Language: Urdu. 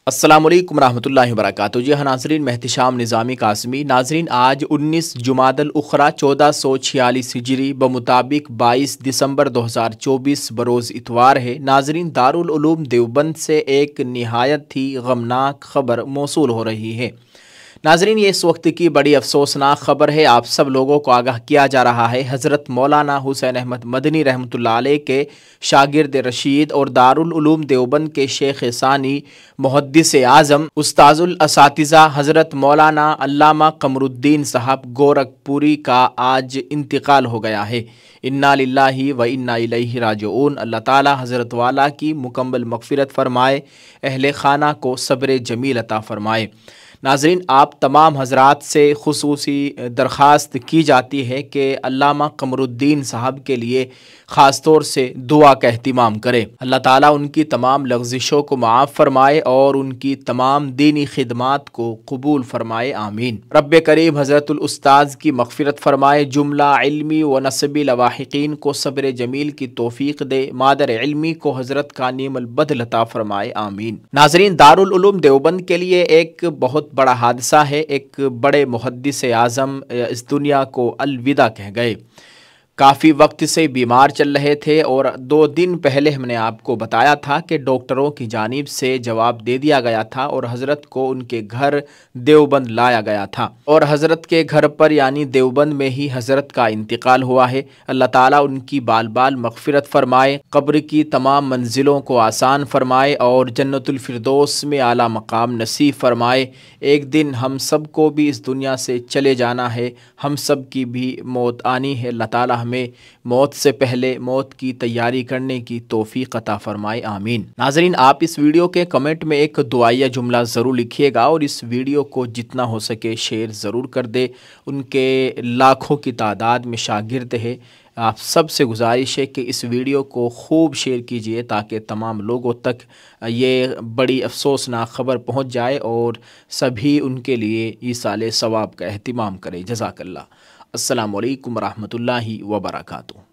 السلام علیکم ورحمۃ اللہ وبرکاتہ۔ جی ہاں ناظرین، میں احتشام نظامی قاسمی۔ ناظرین، آج 19 جمادی الاخری 1446 ہجری بمطابق 22 دسمبر 2024 بروز اتوار ہے۔ ناظرین، دارالعلوم دیوبند سے ایک نہایت ہی غمناک خبر موصول ہو رہی ہے۔ ناظرین، یہ اس وقت کی بڑی افسوسناک خبر ہے، آپ سب لوگوں کو آگاہ کیا جا رہا ہے۔ حضرت مولانا حسین احمد مدنی رحمۃ اللہ علیہ کے شاگرد رشید اور دارالعلوم دیوبند کے شیخ ثانی محدث اعظم استاذ الاساتذہ حضرت مولانا علامہ قمر الدین صاحب گورکھپوری کا آج انتقال ہو گیا ہے۔ انا للہ و انا الیہ راجعون۔ اللہ تعالی حضرت والا کی مکمل مغفرت فرمائے، اہل خانہ کو صبر جمیل عطا فرمائے۔ ناظرین، آپ تمام حضرات سے خصوصی درخواست کی جاتی ہے کہ علامہ قمر الدین صاحب کے لیے خاص طور سے دعا کا اہتمام کرے۔ اللہ تعالیٰ ان کی تمام لغزشوں کو معاف فرمائے اور ان کی تمام دینی خدمات کو قبول فرمائے، آمین۔ رب کریم حضرت الاستاذ کی مغفرت فرمائے، جملہ علمی و نسبی لواحقین کو صبر جمیل کی توفیق دے، مادر علمی کو حضرت کا نعم البدل عطا فرمائے، آمین۔ ناظرین، دارالعلوم دیوبند کے لیے ایک بہت بڑا حادثہ ہے۔ ایک بڑے محدث اعظم اس دنیا کو الوداع کہہ گئے۔ کافی وقت سے بیمار چل رہے تھے اور 2 دن پہلے ہم نے آپ کو بتایا تھا کہ ڈاکٹروں کی جانب سے جواب دے دیا گیا تھا اور حضرت کو ان کے گھر دیوبند لایا گیا تھا، اور حضرت کے گھر پر یعنی دیوبند میں ہی حضرت کا انتقال ہوا ہے۔ اللہ تعالیٰ ان کی بال بال مغفرت فرمائے، قبر کی تمام منزلوں کو آسان فرمائے اور جنت الفردوس میں اعلیٰ مقام نصیب فرمائے۔ ایک دن ہم سب کو بھی اس دنیا سے چلے جانا ہے، ہم سب کی بھی موت آنی ہے۔ اللہ تعالیٰ ہمیں موت سے پہلے موت کی تیاری کرنے کی توفیق عطا فرمائے، آمین۔ ناظرین، آپ اس ویڈیو کے کمنٹ میں ایک دعائیہ جملہ ضرور لکھیے گا اور اس ویڈیو کو جتنا ہو سکے شیئر ضرور کر دے۔ ان کے لاکھوں کی تعداد میں شاگرد ہے، آپ سب سے گزارش ہے کہ اس ویڈیو کو خوب شیئر کیجئے تاکہ تمام لوگوں تک یہ بڑی افسوسناک خبر پہنچ جائے اور سبھی ان کے لیے ایصال ثواب کا اہتمام کرے۔ جزاک اللہ۔ السلام علیکم ورحمۃ اللہ وبرکاتہ۔